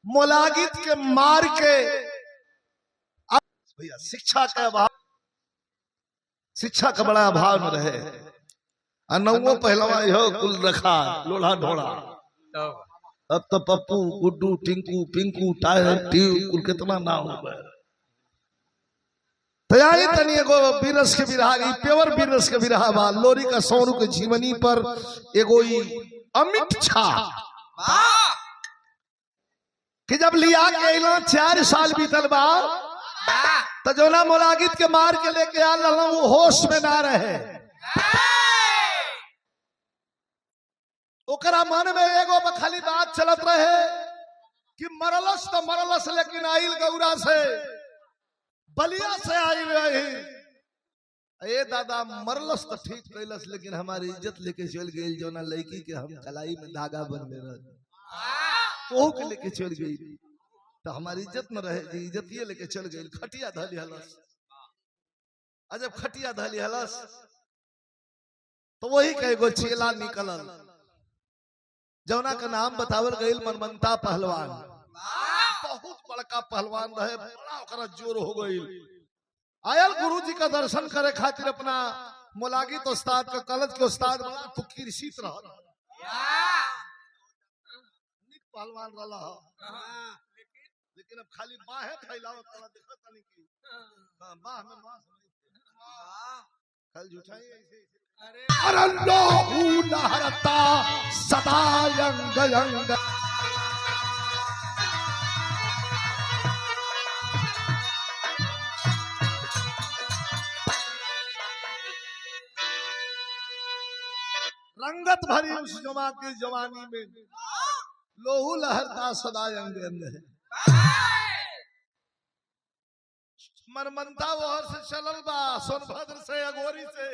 मोलागित के मार के भैया शिक्षा का अभाव, शिक्षा का बड़ा अभाव में रहे। नौवो पहलवा हो कुल रखा लोढ़ा ढोड़ा। अब तो पप्पू गुड्डू टिंकू पिंकू टायर ट्यूब कुल कितना ना हो गए। तैयारी तनी एगो बीरस के बिरहा, प्योर बीरस के बिरहा बा। लोरी का सौरू के जीवनी पर एगो अमिट छा कि जब लिया के 4 साल बीतल बा तो जोना मोलागित के मार के लेके आ वो होश में ना रहे। ओकरा मन में एगो खाली बात चलत रहे कि मरलस तो मरलस, लेकिन आइल गौरा से बलिया से आइल रही। ए दादा मरलस तो ठीक कैलस, लेकिन हमारी इज्जत लेके चल गई। जोना लड़की के हम कलाई में धागा बंधे रहे वो के लेके चल गई तो हमारी इज्जत न रहे जी, इज्जत ये लेके चल गई। खटिया धली हलस। अजब खटिया धली हलस तो वही कहे गो चेला निकलल जौना का नाम बतावल गई मनमंता पहलवान। बहुत बड़का पहलवान रहे, बड़ा ओकरा जोर हो गई। आयल गुरु जी का दर्शन करे खातिर अपना मोलागित उस्ताद का कलज के उस्ताद बना तो कीर्षित रह पहलवान रहा। लेकिन अब खाली बाहें फैलावत वाला देखत नहीं की बाह में मांस कल झूठाई ऐसे अरे लोहू लहरता सदा यंग यंग। रंगत भरी उस जमा की जवानी में लोहू लहरता सदा यंग यंग है। मनमंता वोहर से चलल बा, सोनभद्र से अगोरी से।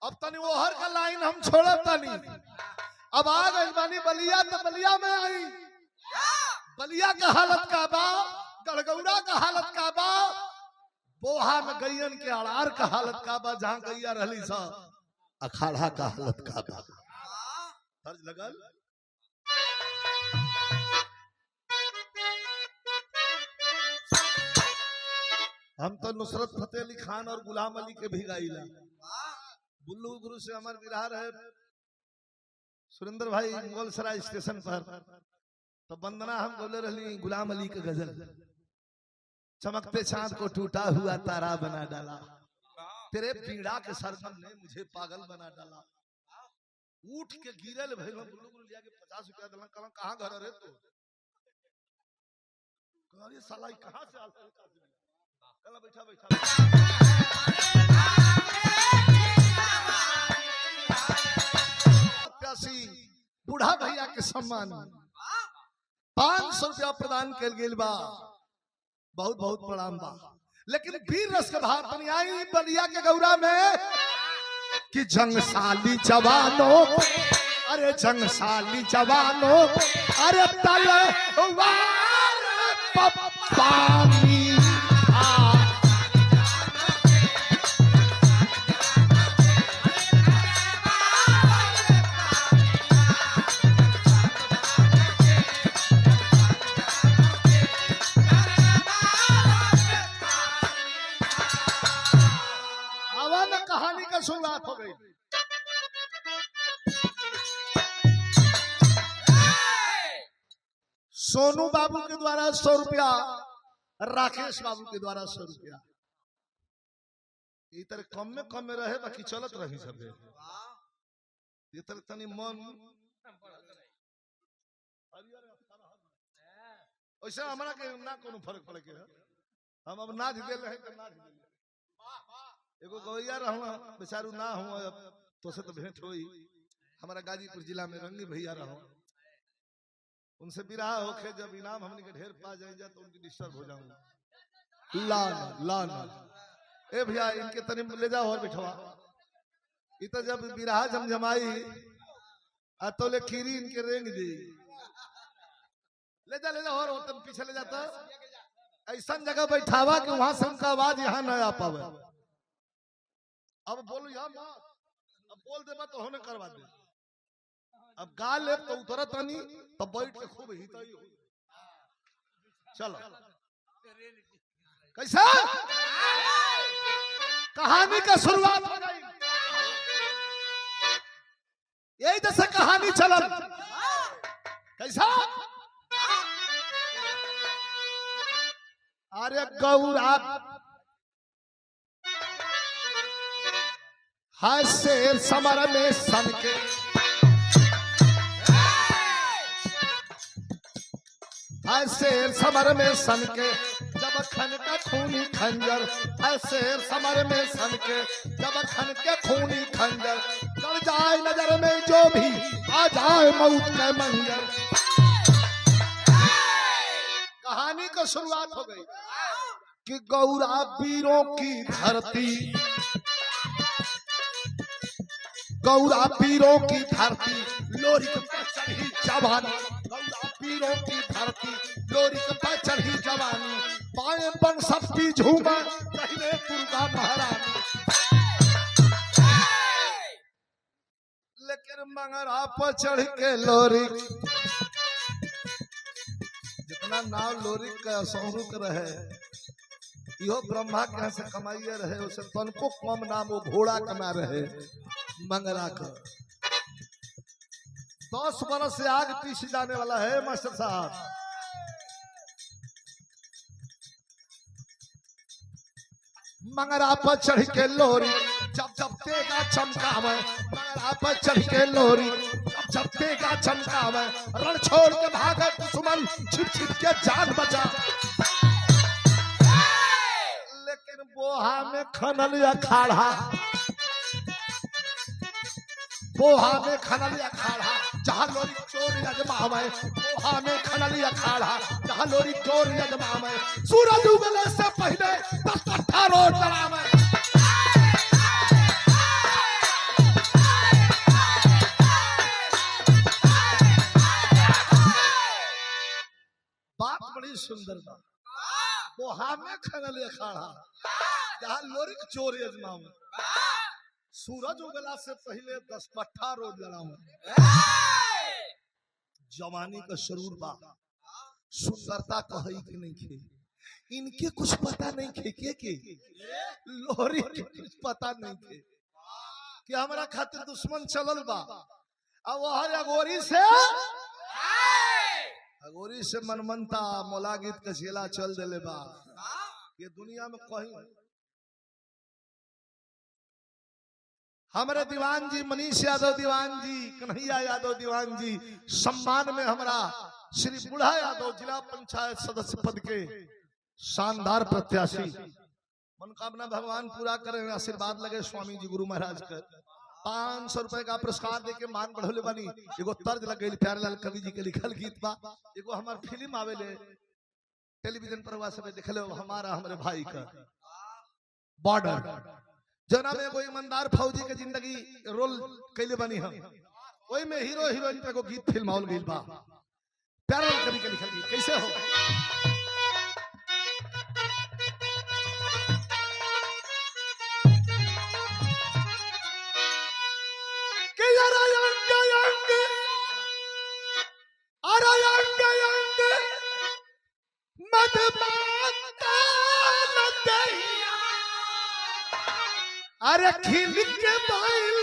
अब तनी वोहर का लाइन हम छोड़ब तनी। अब आ गई बानी बलिया तो बलिया में आई। बलिया का हालत का बा, गड़गौड़ा का हालत का बा, बोहा में गैयन के अड़ार का हालत का बा, जहां गैया रहली सा अखाड़ा का हालत का बा। फर्ज लगल हम तो नुसरत फतेह अली खान और गुलाम अली के भी गाइला। बुल्लू गुरु से हमारे विराह रहे सुरेंद्र भाई मुगल सराय स्टेशन पर, तो वंदना हम बोले रही गुलाम अली के गजल। चमकते चांद को टूटा हुआ तारा बना डाला, तेरे पीड़ा के सरगम ने मुझे पागल बना डाला। उठ के गिरल भाई बुल्लू गुरु लिया के 50 रुपया दिला। कहाँ घर रे तू? ये साला कहाँ से आता है? बैठा बैठा बूढ़ा भैया के सम्मान 500 रुपया प्रदान कर गेल बा। बहुत बहुत प्रणाम बा। लेकिन वीर रस के भार बनी आई बलिया के गौरा में कि जंगसाली जवानों, अरे जंगसाली जवानों, अरे तलवार पानी कहानी का शुरुआत हो गई। सोनू बाबू के द्वारा 100 रुपया, राकेश बाबू के द्वारा 100 रुपया। इतर कम में रहे बाकी चलत रही सब। ये तर तनी मन वैसे हमारा के ना कोनो फर्क पड़े के हम अब नाच दे रहे तो नाच दे। एगो गवैया रहूं बेचारू ना हूं तो से तो भेंट होई। हमारा गाजीपुर जिला में रंगी भैया रहूं, उनसे विराह होके जब इनाम हमने के ढेर पा जाए तो उनकी डिस्टर्ब हो जाऊंगा। लान लान ए भैया इनके तनी ले जाओ और बिठवा। इ तो जब विराह जमजमाई आ तो ले खीरी इनके रेंग दी। ले जा और तुम पीछे ले जाता। ऐसा जगह बैठावा कि वहां से उनका आवाज यहाँ न आ पावे। अब बोलो यहाँ मत, अब बोल दे तो होने करवा दे। अब गा ले तो उतरत नहीं तो बैठ के खूब हिताई हो। चलो कैसा कहानी का शुरुआत हो गई। यही जैसे कहानी चलल कैसा अरे गौरा हाय शेर समर में सन के हाय शेर समर में सन के जब खन का खूनी खंजर हाय शेर समर में सन के जब खन के खूनी खंजर चढ़ जाए नजर में जो भी आ जाए मौत के मंजर। कहानी की शुरुआत हो गई कि गौरा वीरों की धरती गौरा वीरों की धरती लोरिक पर चढ़ी जवानी गौरा वीरों की धरती लोरिक पर चढ़ी जवानी पाए बन शक्ति झूमा पहले दुर्गा महारानी। लेकिन मंगरा पर चढ़ के लोरिक जितना नाव लोरिक का सौरुक रहे यो ब्रह्मा के यहाँ से कमाइए रहे उसे तनको कम नाम वो घोड़ा कमा रहे मंगरा का 10 बरस से आग पीछे जाने वाला है मास्टर साहब। मंगरा पर चढ़ के लोरी जब जब तेगा चमकावे मंगरा पर चढ़ के लोरी जब जब तेगा चमकावे रण छोड़ के भागे दुश्मन छिप छिप के जान बचा। लेकिन बोहा में खनल अखाड़ा बोहा में खनल अखाड़ा जहाँ लोरी चोर यजमावे बोहा में खनल अखाड़ा जहाँ लोरी चोर यजमावे सूरज उगने से पहले 10 कट्ठा रोड चलावे। बात बड़ी सुंदर था बोहा में खनल अखाड़ा जहाँ लोरी चोर यजमावे सूरज उगला से पहले 10 कट्ठा रोड लड़ाऊ। जवानी का शरूर बा सुंदरता कही कि नहीं खे इनके कुछ पता नहीं खे के लोरी के कुछ पता नहीं खे कि हमारा खातिर दुश्मन चलल बा। अब वह अगोरी से मनमनता मोला गीत का झेला चल दिले बा। ये दुनिया में कहीं हमारे दीवान जी मनीष यादव दीवान जी कन्हैया यादव दीवान जी सम्मान में हमारा श्री बुढ़ा यादव जिला पंचायत सदस्य पद के शानदार प्रत्याशी मनोकामना भगवान पूरा करें आशीर्वाद लगे स्वामी जी गुरु महाराज का 500 रुपए का पुरस्कार देके मान बढ़ोले बनी। एगो तर्ज लग गई प्यारेलाल कवि जी के लिखल गीत बा। एगो हमार फिल्म आवेले टेलीविजन पर हुआ सब देख लो हमारा हमारे भाई का बॉर्डर जना में एगो ईमानदार फौजी के जिंदगी रोल कैले बनी हम वही में हीरो हीरोइन पे एगो गीत फिल्म आवल गइल बा। प्यारेलाल कवि के लिखल गीत कैसे हो अरे खिल के बैल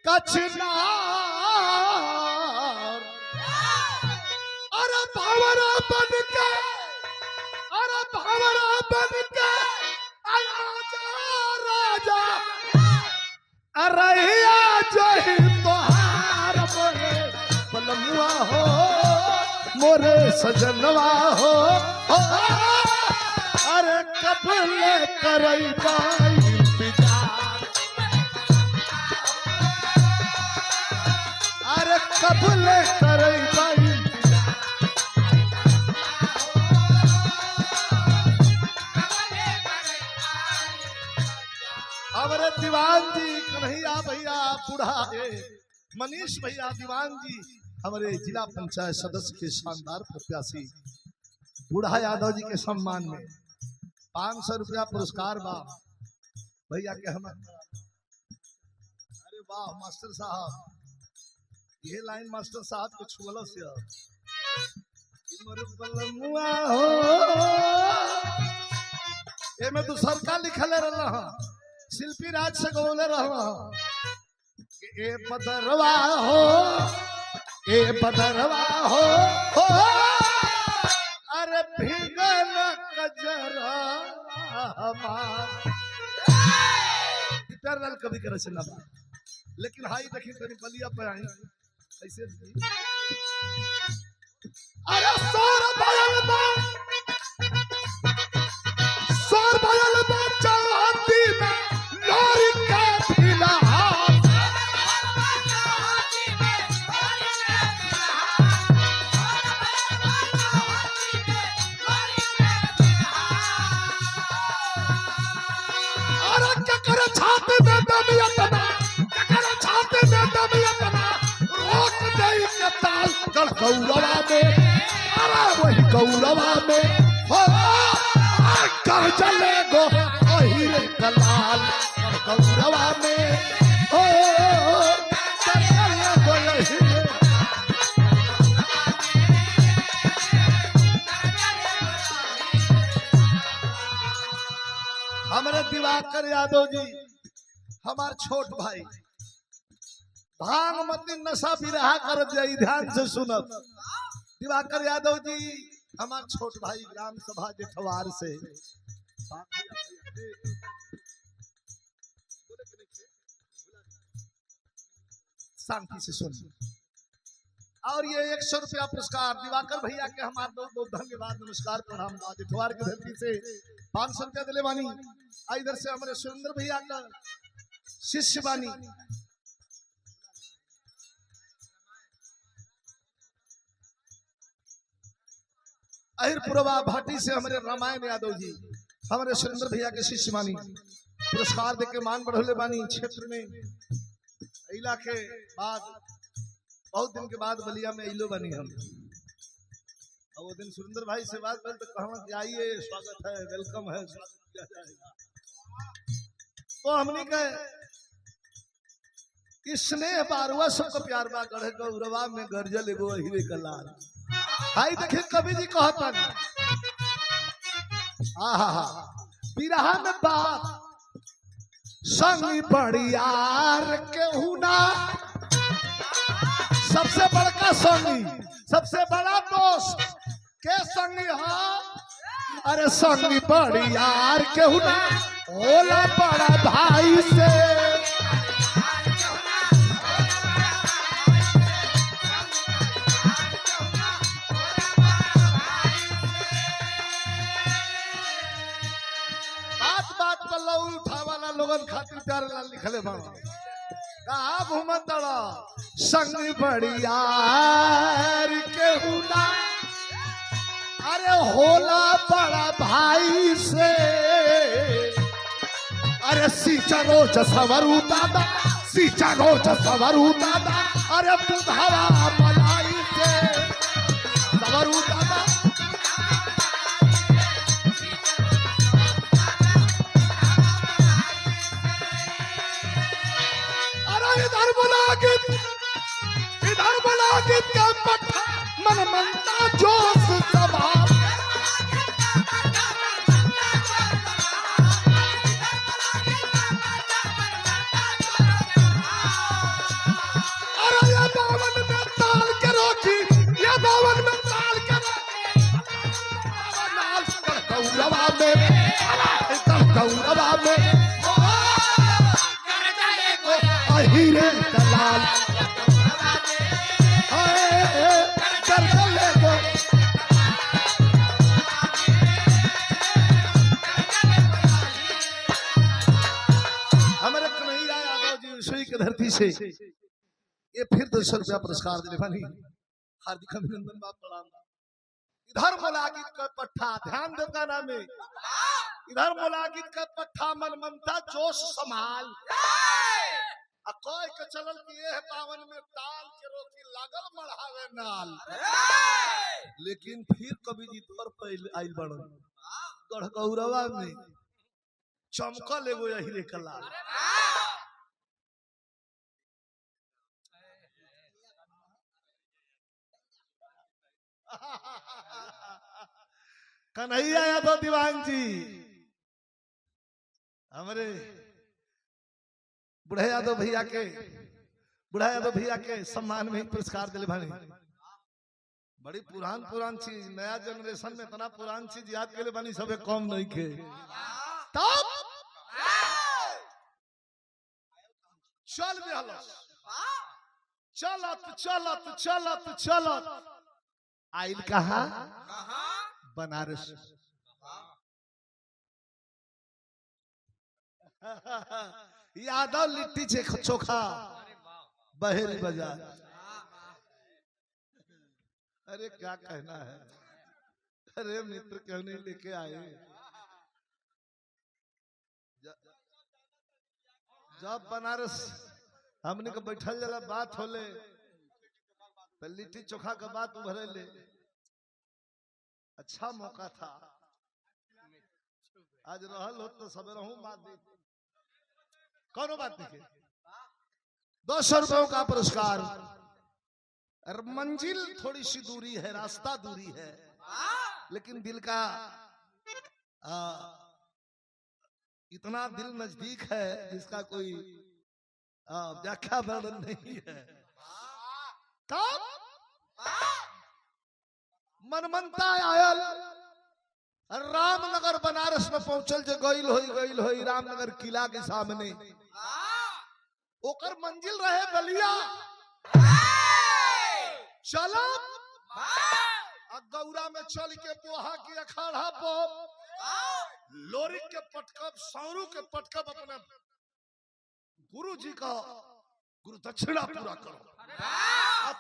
कचनार अरे भावरा बन के राजा अरे जो तोहार बोले बलमुआ हो मोरे सजनवा हो अरे कब ले करई बाई अरे कब ले करई बाई हमारे दीवान जी कन्हैया भैया बूढ़ा मनीष भैया दीवान जी हमारे जिला पंचायत सदस्य के शानदार प्रत्याशी बूढ़ा यादव जी के सम्मान में 500 रुपया पुरस्कार बा भैया के हम। अरे वाह मास्टर साहब ये लाइन मास्टर साहब के छुअल से बलमुआ हो ये में तू सरकार लिखले रहा शिल्पी राज से गौले रहा ए पदरवा हो ए पदरवा हो अरे भीगल कजरा गिटार कभी करे से ना लेकिन हाई देखी तेरी बलिया पे आई ऐसे अरे सोर बयल चाहती में लोरी का फिलहाल अरे क्या करे छाती में दम इतना रोक दे के ताल गढ़ गौरवा में अरे वही गौरवा में हो कर चले गो वही रे कलाल गढ़ गौरवा में हो कर चले गो यही हमारे दिवाकर यादव जी हमार छोट भाई भांग मती नशा बिरहा कर जाई ध्यान से सुनब दिवाकर यादव जी हमार छोट भाई ग्राम सभा जेठवार से शांति से सुन और ये 100 रुपया पुरस्कार दिवाकर भैया के हमारे बहुत बहुत धन्यवाद नमस्कार प्रणाम जेठवार की धरती से 500 रुपया दिले बानी इधर से हमारे सुरेंद्र भैया का शिष्य बानी अहिरपुरवा भाटी से हमारे रामायण यादव जी हमारे सुरेंद्र भैया के शिष्य बानी पुरस्कार देके मान बढ़ोले बानी क्षेत्र में इला के बाद बहुत दिन के बाद बलिया में इलो बनी हम और वो दिन सुरेंद्र भाई से बात कर तो कहा कि आइए स्वागत है वेलकम है स्वागत किया जाएगा तो हमने कहे स्नेह बारुआ सबको प्यार बा गढ़ गौरवा में गर्जल एगो हीरे कलाल हाय देखे कवि जी कहता आहा बिरहा में बात संगी बड़ियार के हुना सबसे बड़का संगी सबसे बड़ा दोस्त के संगी हाँ अरे संगी बड़ियार के हुना ओला बड़ा भाई से लोगन खातिर प्यार लाल लिखले बाबा कहा घूमत संग बड़ियार के हुना अरे होला बड़ा भाई से अरे सीचरो जसवरू दादा सीचरो जसवरू दादा अरे बुधावा मलाई से सवरू दादा इधर बोला गीत का पट्टा मन मनता जोश सभा अरे ये 52 में ताल के रोकी ये 52 में ताल के गौरवा में गौरवा में हीरे दलाल हमारे कन्हैया यादव जी रसोई की धरती से ये फिर 200 रुपया पुरस्कार दिले बनी हार्दिक अभिनंदन बाप प्रणाम इधर मोलागित का पट्टा ध्यान देता ना में इधर मोलागित का पट्टा मन मनता जोश संभाल कोई के चलल कि ये 52 में ताल के रोकी लागल मढ़ावे नाल लेकिन फिर कवि जी तौर पर आइल बड़न गढ़ गौरवा में चमकल एगो हीरे कलाल कन्हैया यादव दीवान जी हमारे बुढ़ा यादव भैया के सम्मान में पुरस्कार दिले भाई। बड़ी पुरान चीज, नया जनरेशन में इतना पुरान चीज याद के लिए बनी सबे कम नहीं के। तब चल चलत आइल कहा बनारस। यादव लिट्टी चोखा बहेरी बाजार। अरे क्या कहना है, अरे मित्र क्यों नहीं लेके आए। जब बनारस हमने को बैठल जला बात होले तो लिट्टी चोखा का बात उभरे ले। अच्छा मौका था, आज रहल हो तो सब रहूं बात दी कौनो बात नहीं। 200 रुपयों का पुरस्कार। मंजिल थोड़ी सी दूरी है, रास्ता दूरी है, लेकिन दिल का इतना दिल नजदीक है जिसका कोई व्याख्या वर्णन नहीं है। तब मनमनता आयल रामनगर बनारस में पहुंचल जो गईल होई रामनगर किला के सामने। ओकर मंजिल रहे बलिया। चलो गौरा में चल के पोहा की अखाड़ा पर लोरी के पटकब सौरू के पटकब अपने गुरु जी का गुरु दक्षिणा पूरा करो।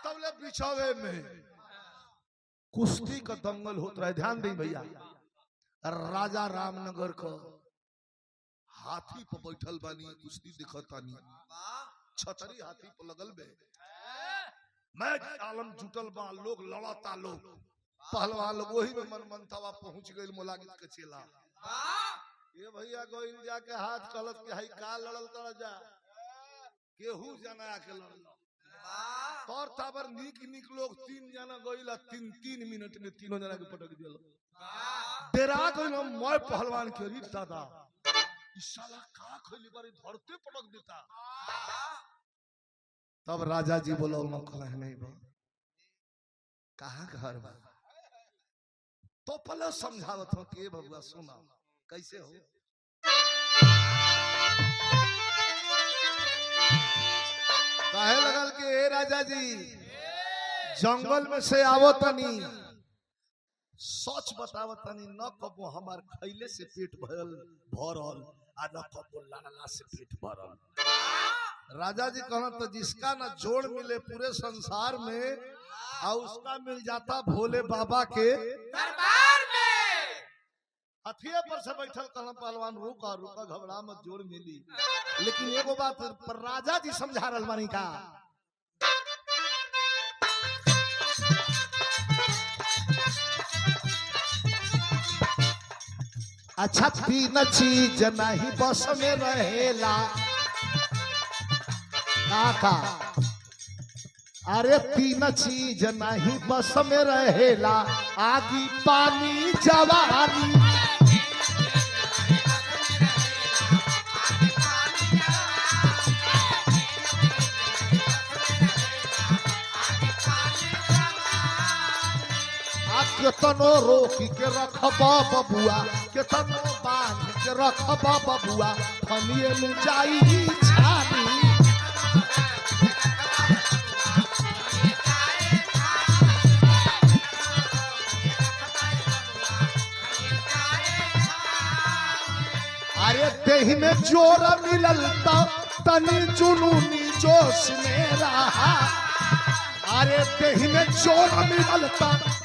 तबले बिछावे में कुश्ती का दंगल होता है। ध्यान दें भैया, राजा रामनगर को हाथी पर बैठल बानी, कुश्ती दिखतानी, छतरी हाथी पर लगल बे, मैं आलम जुटल बा, लोग लड़ाता, लोग पहलवान लोग। वही में मनमनतावा पहुंच गई मोलागित के चेला। ये भैया गोइल जाके हाथ कलत के हाई का लड़ल कर जा केहू जना आके लड़ल तोर ताबर निक लोग 3 जना गोइला 3 मिनट में तीनों जना के पटक दियल। डेरा गइल मैं पहलवान के री दादा ई साला का खइली बारी धरते पटक देता। तब राजा जी बोला कहला है नहीं बा कहां घर बा। तो पहले समझावत हो कि बबुआ सुना कैसे हो। काहे लगल कि ए राजा जी जंगल में से आवो तनी, सच बतावत तनी, न कबो हमार खैले से पेट भरल आ न कबो लाला से पेट भरल। राजा जी कहना तो जिसका ना जोड़ मिले पूरे संसार में और उसका मिल जाता भोले बाबा के दरबार में। हथिये पर से बैठल कहना पहलवान रुका घबरा मत, जोड़ मिली। लेकिन एगो बात पर राजा जी समझा रहल बानी का। अच्छा 3 चीज नहीं बस में रहेला काका। अरे 3 चीज नहीं बस में रहेला, आगी पानी जवानी। केतनो रोकी के रखबा बबुआ, केतनो बांध के रखबा बबुआ, फनिए में जाई छानी। अरे देह में जोर मिलल तनी जुनूनी जोश में रहा। अरे देह में जोर मिलल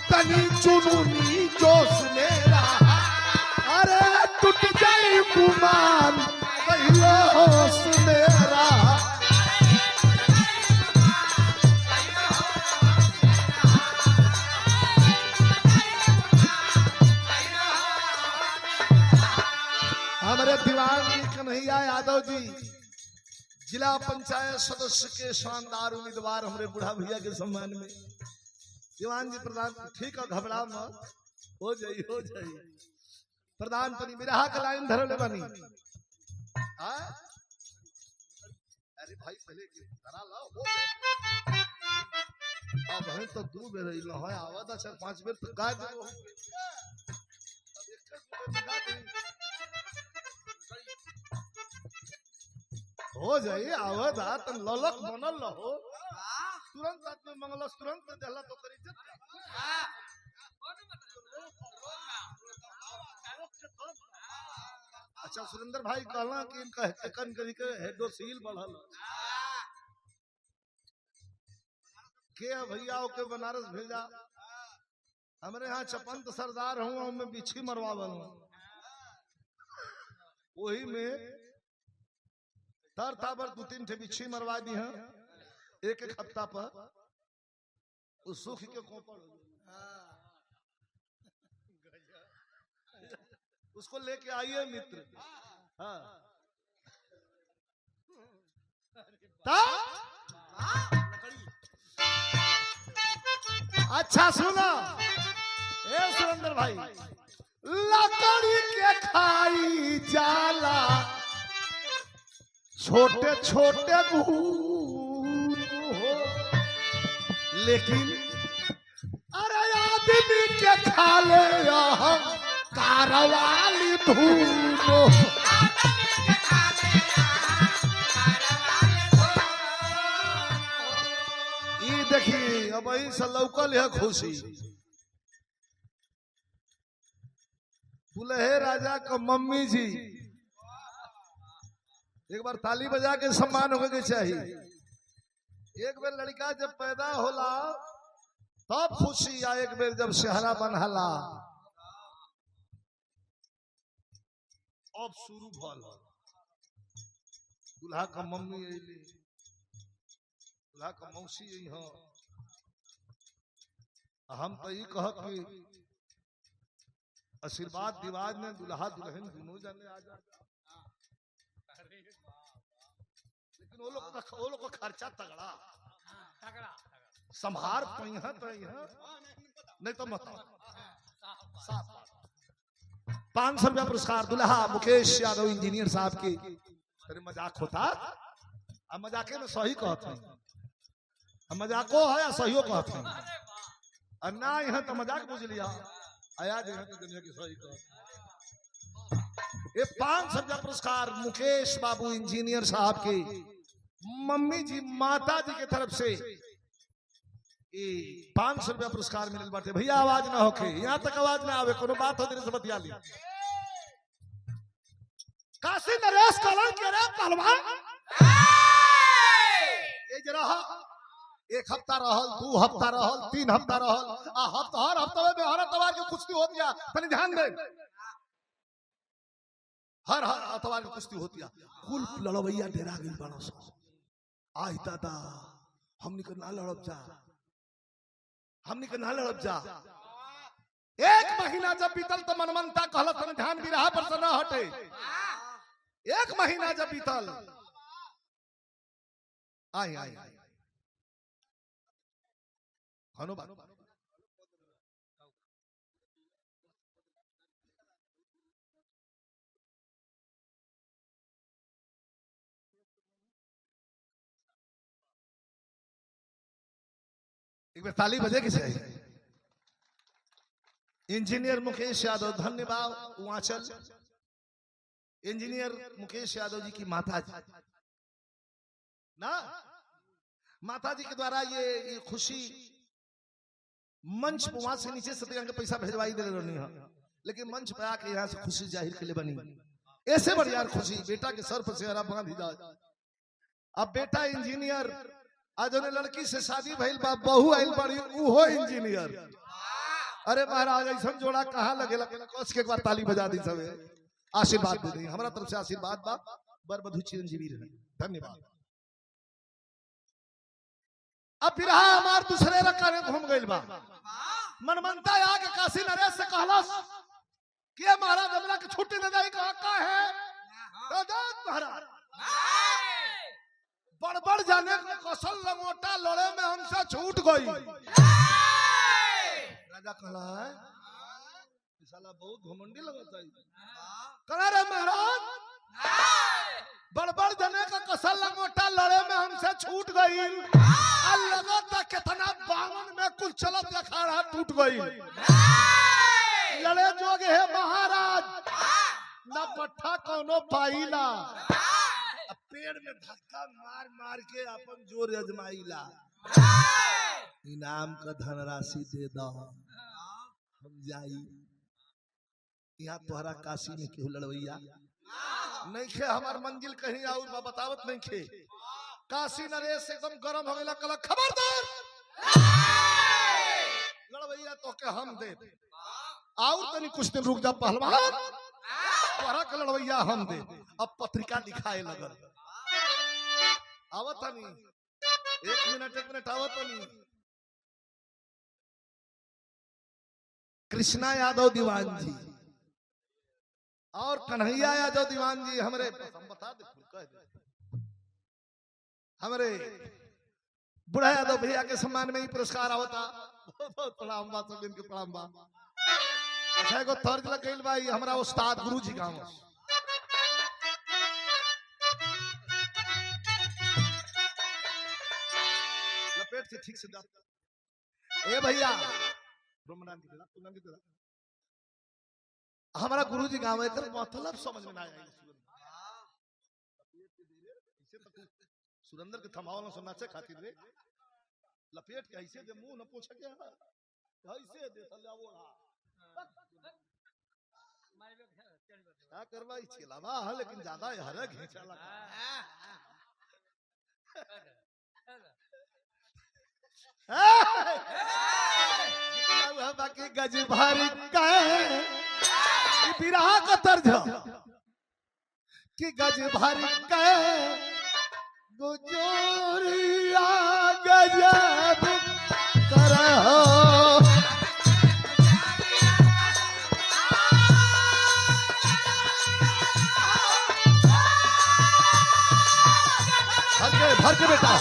तनी जुनूनी जोश में रहा। अरे टूट जाई गुमान कहियो होश में रहा। हमारे दीवान जी कन्हैया यादव जी जिला पंचायत सदस्य के शानदार उम्मीदवार हमारे बुढ़ा भैया के सम्मान में दीवान जी प्रधान ठीक है, घबरा मत, हो जाई हो जाई। प्रधान पनी बिरहा का लाइन धरले बनी। अरे भाई पहले धरा लो, अब है तो दू बेर रही है, आवत 4-5 बेर तो गा दे। हो जाई आवत आ त ललक बनल रहो, तुरंत आदमी मंगलस, तुरंत देला तो कर इज्जत। अच्छा सुरेंद्र भाई कहला कि इनका हेकन करी के हेडोसील बढ़ल के भैया के बनारस भेजा। हमारे यहाँ चपंत सरदार हूँ, मैं बिछी मरवावल हूँ, वही में तर ताबर 2-3 ठे बिछी मरवा दी है एक हफ्ता पर, उस सुख के कोपड़ उसको लेके आइए मित्र। हाँ अच्छा सुनो ए सुरेंद्र भाई, लकड़ी के खाई जाला छोटे छोटे भूत हो, लेकिन अरे आदमी के खा ले कारवाली धूप हो। ये देखिए अब वही से लौकल है खुशी। दुल्हे राजा का मम्मी जी एक बार ताली बजा के सम्मान होने के चाहिए। एक बार लड़का जब पैदा होला तब खुशी, या एक बार जब शहरा बनहला अब शुरू भल। दुल्हा का मम्मी अली, दुल्हा का मौसी यही, हम तो ये कहत कि आशीर्वाद दिवाज में दुल्हा दुल्हन दोनों जाने आ जा, लेकिन वो लोग का खर्चा तगड़ा संभार पहिया तो नहीं तो मत। 500 रुपया पुरस्कार दुल्हा मुकेश यादव इंजीनियर साहब की। तेरे मजाक होता, अब मजाके में सही कहते हैं, मजाको है या सही कहते हैं, और ना यहाँ तो मजाक बुझ लिया आया तो दुनिया की सही कह। ये 500 रुपया पुरस्कार मुकेश बाबू इंजीनियर साहब की मम्मी जी माता जी की तरफ से 500 रुपया पुरस्कार मिले बाटे। भैया आवाज ना होके, यहाँ तक आवाज ना आवे, कोनो बात हो तेरे से बतिया ली। काशी नरेश कलर के रे पहलवान ये जरा एक हफ्ता रहल, 2 हफ्ता रहल, 3 हफ्ता रहल, हर हफ्ता में हर अतवार की कुश्ती होती है, तनी ध्यान दे। हर अतवार की कुश्ती होती है। कुल लड़वैया डेरा गई बनो सो, आई दादा हमनी के ना लड़ब जा, हमनी के ना लड़ब जा। 1 महीना जब बीतल तो मनमनता कहल तन ध्यान भी रहा पर से न हटे। 1 महीना जब बीतल आई आई हनुमान एक बार ताली बजे किसे। इंजीनियर मुकेश यादव, धन्यवाद उमाचल। इंजीनियर मुकेश यादव जी की माता जी ना, माता जी के द्वारा ये खुशी मंच पर वहां से नीचे से के पैसा भेजवाई दे रही है, लेकिन मंच पे आके यहाँ से खुशी जाहिर के लिए बनी। ऐसे बड़ी यार खुशी बेटा के सर पर सेहरा बांध जाए। अब बेटा इंजीनियर, आज उन्हें लड़की से शादी भइल बा, बहू आइल बड़ी वो इंजीनियर। अरे महाराज ऐसा जोड़ा कहाँ लगेला, कस के एक बार ताली बजा दी सब, आशीर्वाद दे दी। हमारा तरफ से आशीर्वाद बा, बर बधु चिरंजीवी रहे। धन्यवाद। अब फिर हमार दूसरे रखा में घूम गई बा। मनमनता आके काशी नरेश से कहलस कि महाराज हमरा के छुट्टी दे दे, का है तो दे महाराज। बड़बड़ जाने को कसल लंगोटा लड़े में हमसे छूट गई। कहला है साला बहुत घमंडी लगता है। कहा रे महाराज बड़ बड़ जने का कसल लंगोटा लड़े में हमसे छूट गई, लगा था कितना बावन में कुल चलत अखाड़ा टूट गई। लड़े जोगे है महाराज ना पट्ठा कोनो पाईला, पेड़ में धक्का मार मार के अपन जोर अजमाईला। इनाम का धनराशि दे दो हम जाई। यहाँ तोहरा काशी में क्यों लड़वैया नहीं खे, हमार मंजिल कहीं और बतावत नहीं खे। काशी नरेश एकदम गरम हो गया, कल खबरदार लड़वैया तो के हम दे और तनी कुछ दिन रुक जा पहलवान, तोहरा के लड़वैया हम दे। अब पत्रिका दिखाए लगल, आवत नहीं एक मिनट आवत नहीं। कृष्णा यादव दीवान जी और कन्हैया यादव दीवान जी हमरे हम बता दे हमरे बुढ़ा यादव भैया के सम्मान में ही पुरस्कार आवता। बहुत प्रणाम बा, सब इनके प्रणाम बा। अच्छा एगो तर्ज लगल भाई हमरा उस्ताद गुरु जी गाँव लपेट से ठीक से जा। ए भैया हमारा गुरुजी गाँव है मतलब समझ में ना आएगा। सुरेंद्र के थमावल सुनना से खातिर रे लपेट के ऐसे दे, मुंह न पोछा क्या ऐसे दे सल्ला ओढ़ा क्या करवाई छिलावा है, लेकिन ज्यादा हरे घिंचा लगा। बाकी गज भर बिरहा का तर्ज कि गज भर गुजरिया गजब करहो भर के बेटा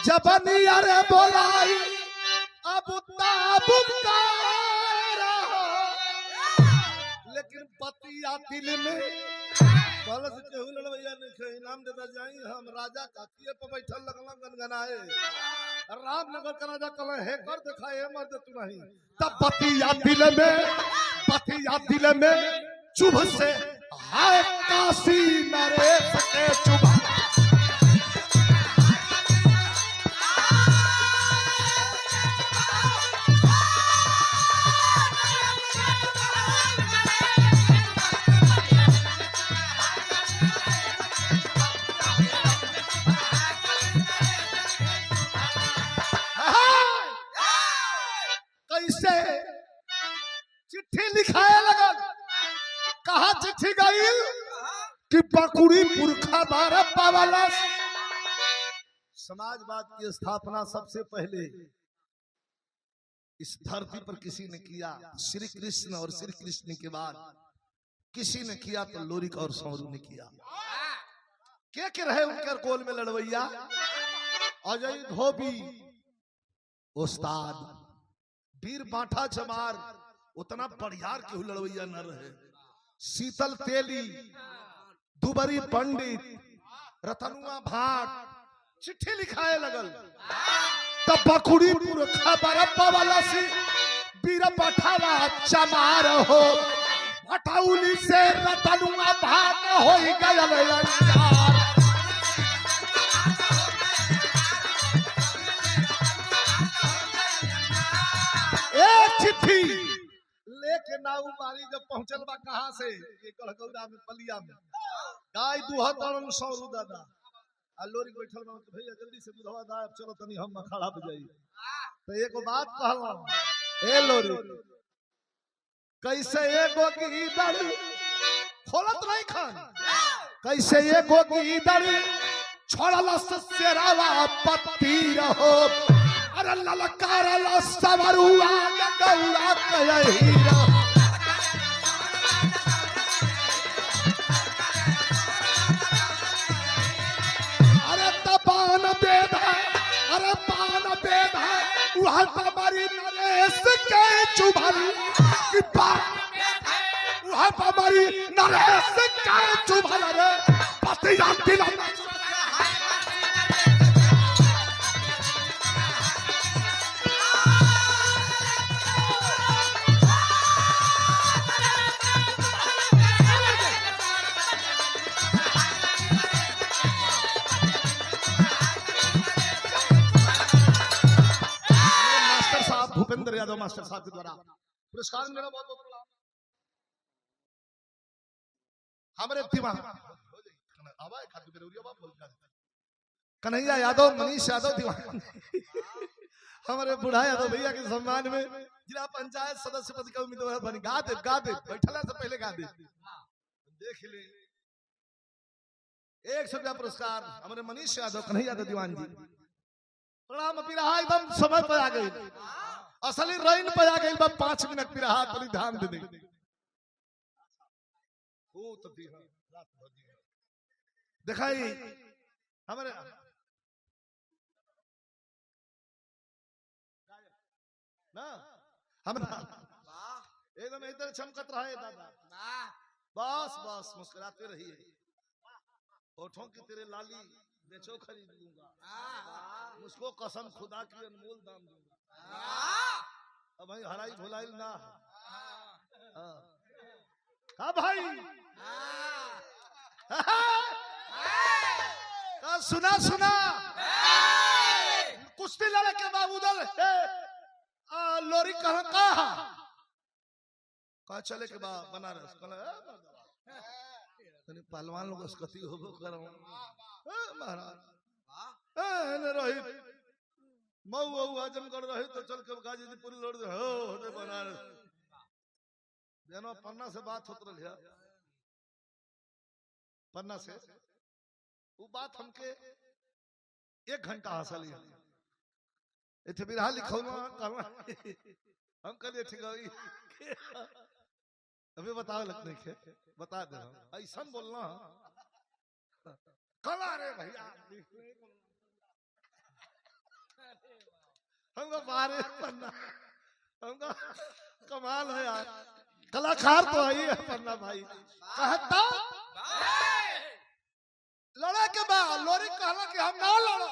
जबनी अरे बोलाई अब लेकिन पतिया दिल में लड़वैया इनाम देता जाई। हम राजा कातिये पे बैठल लगला गनगनाए, रामनगर का राजा कल है कर दिखाए मर्द तू नहीं। तब पतिया दिल में चुभ से हाय काशी नरेश के चुभ लिखाए लगल। कहा चिट्ठी गई कि पकुड़ी पुरखा बारह पावाला। समाजवाद की स्थापना सबसे पहले इस धरती पर किसी ने किया, श्री कृष्ण, और श्री कृष्ण के बाद किसी ने किया तो लोरिक और सौरू ने किया। के रहे उनके गोल में लड़वैया? अजय धोबी उस्ताद, वीर बांठा चमार, उतना बढ़ियार के लड़वैया न रहे। शीतल तेली, दुबरी पंडित, रतनुआ भाट चिट्ठी लिखाए लगल। तब बकुड़ी पुरखा बरप्पा वाला से वीर पठावा चमार हो, हटाउली से रतनुआ भाट हो गया। एक चिट्ठी लेके नाऊ मारी जब पहुंचल बा कहां से, गढ़गौरा में पलिया में गाय दुहतन सौरू दादा लोरी बैठल बा। भैया जल्दी से दूधवा दा, चलो तनी हम अखाड़ा पे जाई। तो एक बात कहला, ए लोरी कैसे एगो गीदड़ खोलत नहीं खान, कैसे एगो गीदड़ छोड़ला सेरावा पत्ती रहो। अरे ललकारला सवरुआ गौरा कयहीरा वह हमारी नरेश क्या चुभा रे पति जानती ना भूपेंद्र यादव मास्टर साहब के द्वारा पुरस्कार मिला। बहुत बहुत प्रणाम। हमारे दिमाग कन्हैया यादव, मनीष यादव दिमाग हमारे बुढ़ा यादव भैया के सम्मान में जिला पंचायत सदस्य पद का उम्मीदवार बन गा दे बैठला से पहले गा दे देख ले 100 रुपया पुरस्कार हमारे मनीष यादव, कन्हैया यादव दीवान जी प्रणाम। अभी रहा एकदम समय पर आ गई, असली रेन पे आ गई। 5 मिनट पे रहा पर ध्यान दे दे दिखाई हमारे ना हम एकदम इधर चमकत रहा है दादा। बस बस मुस्कुराते रहिए। होठों की तेरे लाली बेचो खरीद लूंगा, मुझको कसम खुदा की अनमोल दाम दूंगा। अब भाई हराई भुलाई ना हाँ भाई सुना सुना कुश्ती लड़े के बाद उधर लोरी कहा चले के बाद बनारस पहलवान लोग स्कती हो महाराज रोहित मऊ आजमगढ़ रहे तो चल के गाजीपुर लौट हो बनारस जेनो पन्ना से बात होत रही पन्ना से वो बात हमके 1 घंटा हासिल है इथे बिरहा लिखो हम कहलिए ठीक है अभी बताओ लगने के बता दे ऐसा बोलना कला रे भैया हमको बारे पन्ना हमको कमाल है यार, कलाकार तो आई है पन्ना भाई। कहता लड़ा के बाद लोरी कहला कि हम ना लड़ो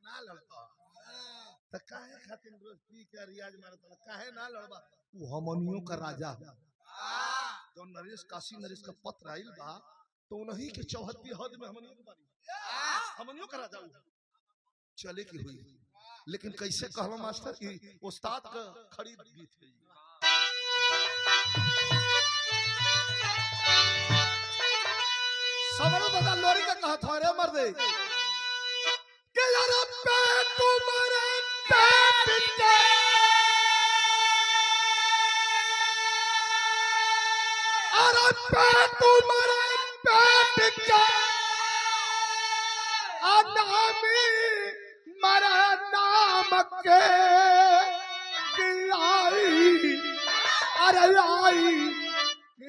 ना लड़ता तो काहे खातिर रोज पी के रियाज मारता काहे ना लड़बा। वो हमनियों का राजा जो नरेश काशी नरेश का पत्र आइल बा तो उन्हीं के 74 हद में हमनियों का राजा चले की हुई। लेकिन कैसे कहलो मास्टर की उस्ताद का खरीद गीत है सबरो दादा लोरी का कहा था रे मर्दे के यार पे तुम्हारे पेट के अरे पे तुम्हारे पेट के अनामी मरा नाम के आई अरे आई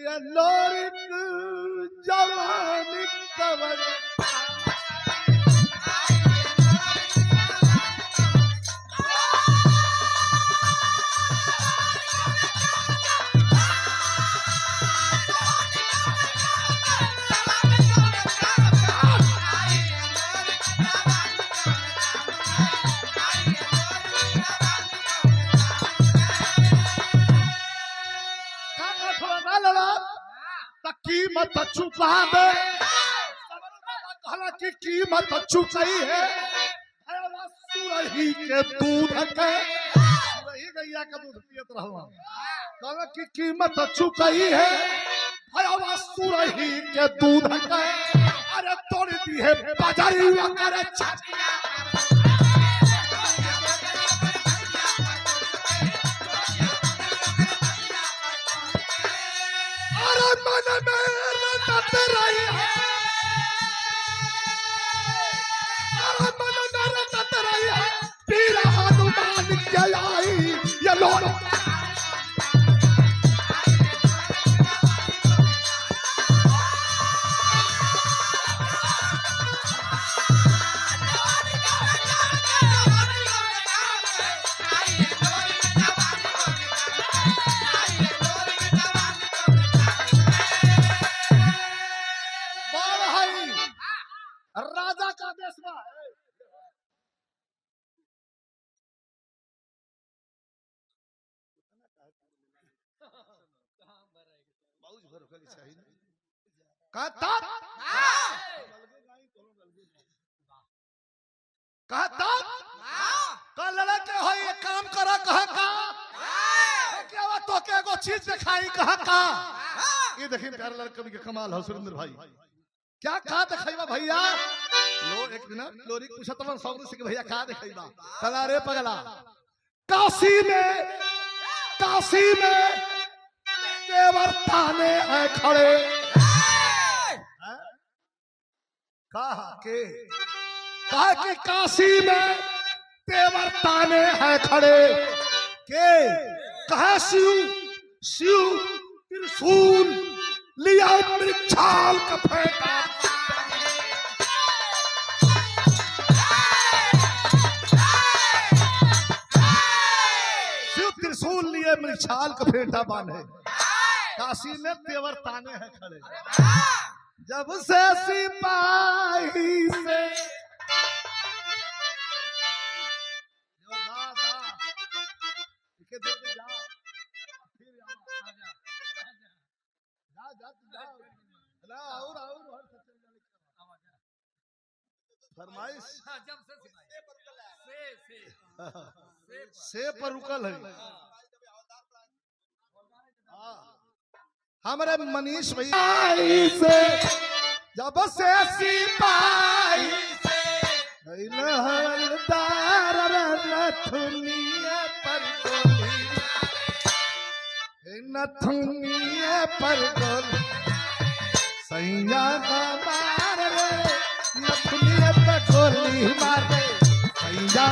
ये लोरी जवानी कवर कीमत चुका दे की कीमत चुकाई है सुरही के दूध के सुरही गैया का दूध पियत रहवा की कीमत चुकाई है सुरही के दूध के अरे तोड़ दी है बाजारी करे मन में रटत रही है मन में रटत रही है पीर हनुमान के आई ये लोग कहता का लड़के हो ये काम करा कहा का क्या बात तो क्या को चीज दिखाई कहा का ये देखिए प्यारे लड़के के कमाल हो सुरेंद्र भाई क्या कहा दिखाईबा भैया लो एक मिनट लोरी पूछत मन सौर से भैया कहा दिखाईबा कला रे पगला काशी में देवर थाने है खड़े कहा कि काशी में देवर ताने है खड़े के कहा शिव त्रिशूल लिया मृक्षाल का फेंका शिव त्रिशूल लिए मृक्षाल का फेंटा बांधे काशी में देवर ताने हैं खड़े जब से सिपाही से फरमाइश से पर रुकल है हमारे मनीष भैया से जब से सिपाही हवलदार नथुनिया पर गोली सैया मार रे नथुनिया पर गोली मारे सैया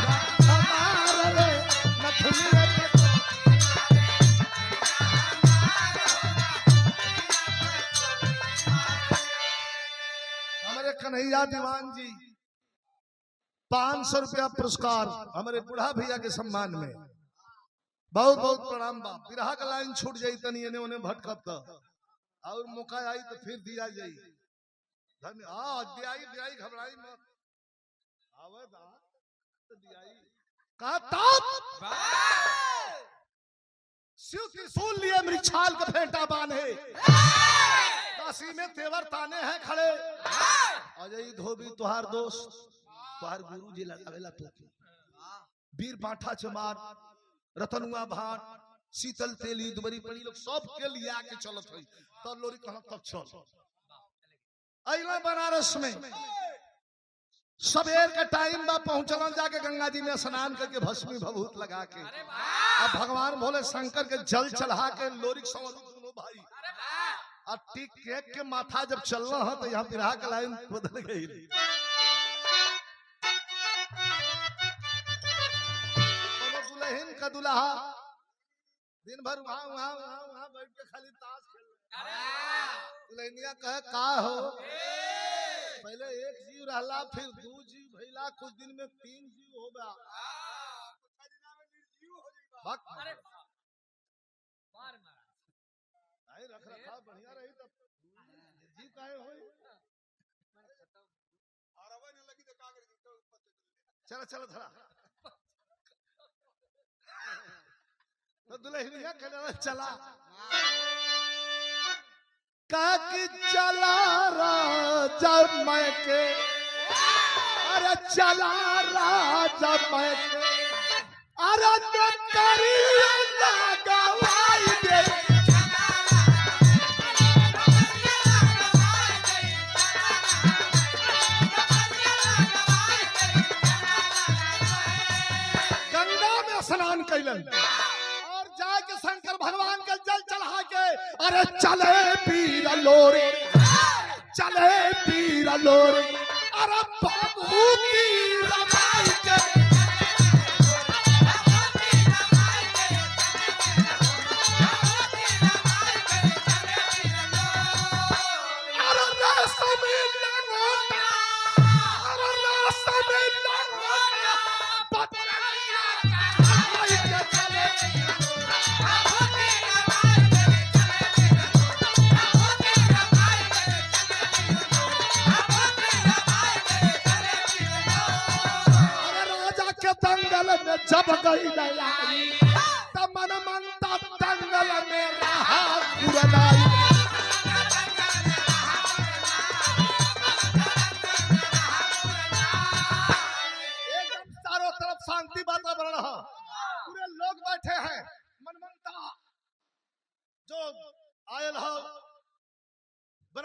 मार रे नथुनिया कन्हैया दीवान जी 500 रुपया पुरस्कार हमारे बूढ़ा भैया के सम्मान में बहुत बहुत प्रणाम बा बिरहा का लाइन छूट जाई तनी एने ओने भटकत और मौका आई तो फिर दिया जाई धन्यवाद दियाई घबराई मत आवे दा तो दियाई का शिव त्रिशूल लिए मृक्षाल का फेंटा बांधे काशी में तेवर ताने हैं खड़े अजय धोबी तुहार दोस्त तुहार गुरु जी लगावेला टोपी वीर बाठा चमार रतनुआ भाट शीतल तेली दुबरी पड़ी लोग सब के लिए आके चलत हुई तब लोरी कहना तब चल अइला बनारस में सबेर का टाइम बा पहुंचल जाके गंगा जी में स्नान करके भस्मी भभूत लगा के अब भगवान भोले शंकर के जल चढ़ा के लोरी संवर दोनों भाई और टिक केक के माथा जब चलना है तो यहाँ बिरहा का लाइन बदल गई दुल्हन का दुल्हा दिन भर वहाँ बैठ के खाली ताश खेल दुल्हनिया कहे का हो पहले एक जीव रहला फिर 2 जीव भैला कुछ दिन में 3 जीव हो गया रख रखा बढ़िया रही तब जीव काहे होई चलो चलो थोड़ा तो दुल्हनिया कहने चला काकी चला राजा मैं के अरे चला राजा मैं के अरे करिया ना गवाई दे स्नान कैलन और जाके शंकर भगवान के जल चढ़ा के अरे चले पीर लोरी अरे बाबू की रमाई के अरे रास्ता में लगोटा अरे रास्ता में लगोटा जब गई तब मन मनता दंगल में रहा गुरनाई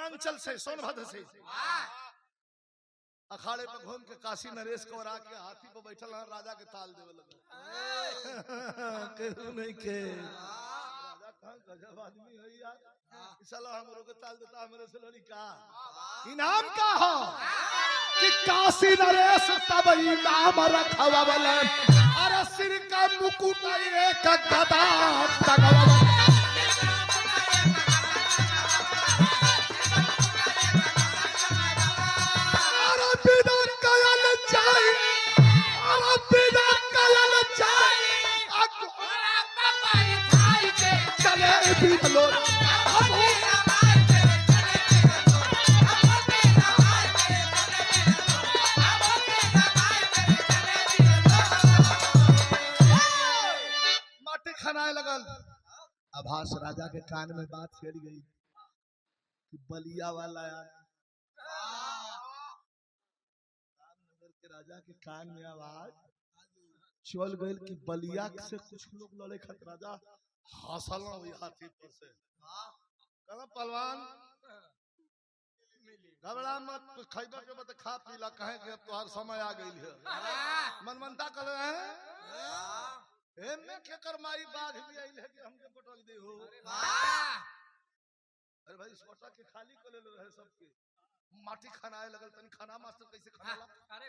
वनांचल से सोनभद्र से अखाड़े पर घूम के काशी नरेश को आके हाथी पर बैठल राजा के ताल देवे लगा केहू नहीं के राजा कहाँ गजब आदमी है यार, साला हमरो के ताल देता हमरे से लड़ी का इनाम का हो कि काशी नरेश तब इनाम रखवा वाला अरे सिर का मुकुट एक गदा तगवा माटी खनाए लगल। आभास राजा के कान में बात छेड़ गई कि बलिया वाला रामनगर के राजा के कान में आवाज चल गई कि बलिया से कुछ लोग लड़े खत राजा हंसल हुई हाथी पर से कहना पहलवान घबरा मत, खैबा के बता खा पीला कहे कि अब तुम्हार समय आ गई है। मनमनता कर रहे हैं एमे के करमाई बाघ भी आई है कि हमके पटक दे हो। अरे भाई सोटा के खाली कर ले रहे सबके माटी खानाए लगल तनी खाना मास्टर कैसे खाना अरे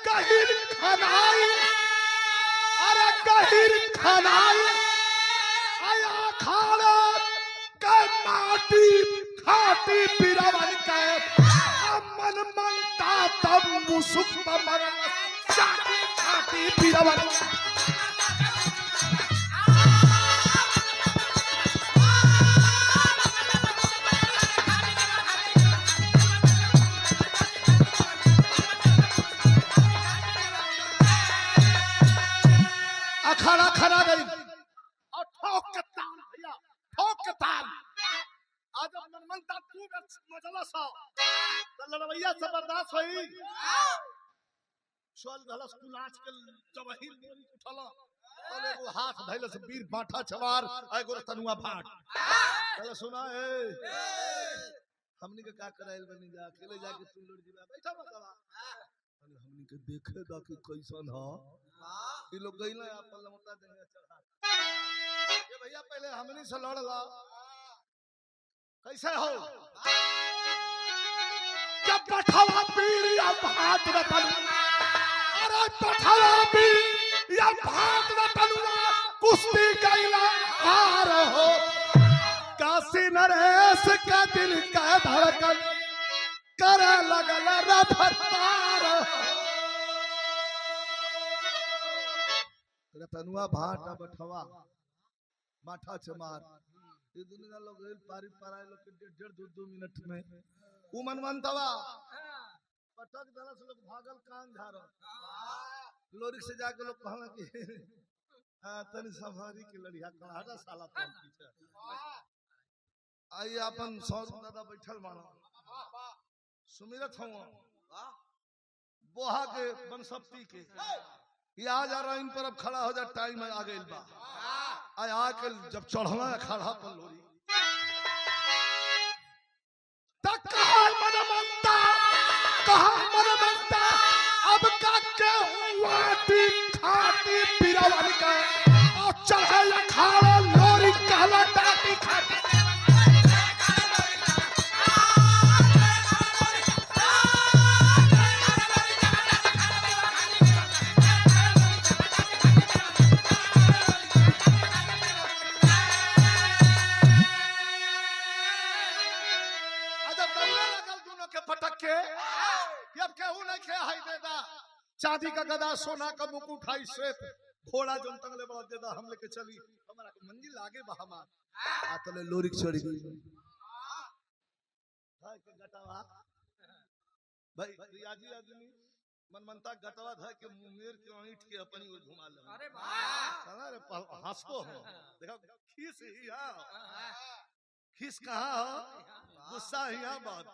गहिर खनाई अरे गहिर खनाई आया खाड़ा के माटी खाटी पिरावन के मन मनता तब मुसुक मन चाटी खाटी पिरावन खड़ा खड़ा गई और ठोक के ताल भैया ठोक के ताल आज मनमनता तू मजला सा लड़वैया जबरदस्त होई चल गलस कुलाच के जवहीर मोरी उठला तले वो हाथ धैले से वीर बाठा छवार एगो तनुआ फाट चल सुना ए हमनी के का कराइल बनी जा अकेले जाके तू लड़ जीवा बैठा बतावा हमनी के देखे दा कि कैसन ह ये लोग गई ना अपन लमता देंगे चढ़ा ये भैया पहले हमनी से लड़ ला कैसे हो जब पठावा पीर या भात रतन अरे पठावा पीर या भात रतन कुश्ती कैला हार हो काशी नरेश का दिल का धड़कन करे लगल रफ्तार रतनुआ भाटा बठवा माठा चमार ये दुनिया लोग पारी पाराए लोग के 1.5-2 मिनट में उ मनमनतवा पटक दला से लोग भागल कान झारो लोरी से जाके लोग कहला कि तनी सवारी के लड़िया कहाड़ा साला पर पीछे आई अपन सौर दादा बैठल मानो सुमिरत हूं बोहा के बनसप्ती के ये आ जा रहा इन पर अब खड़ा हो जा टाइम आ गई बा आके जब चढ़ना है खड़ा पर लोरी कहा मन मनता अब का के वाटी खाटी पिरावन का और चढ़े अखाड़ा लोरी कहला टाटी खाटी चांदी का गदा सोना का मुकुट उठाई श्वेत घोड़ा जो तंगले बड़ा देदा हम लेके चली हमारा को मंजिल आगे बा हमार आतले लोरी चढ़ी गई भाई के गटावा भाई रियाजी आदमी मनमनता गटावा धा के मुंगेर के ईंट के अपनी ओर घुमा ले अरे वाह अरे हंसतो हो देखो खीस ही हां खीस कहां हो गुस्सा ही हां बात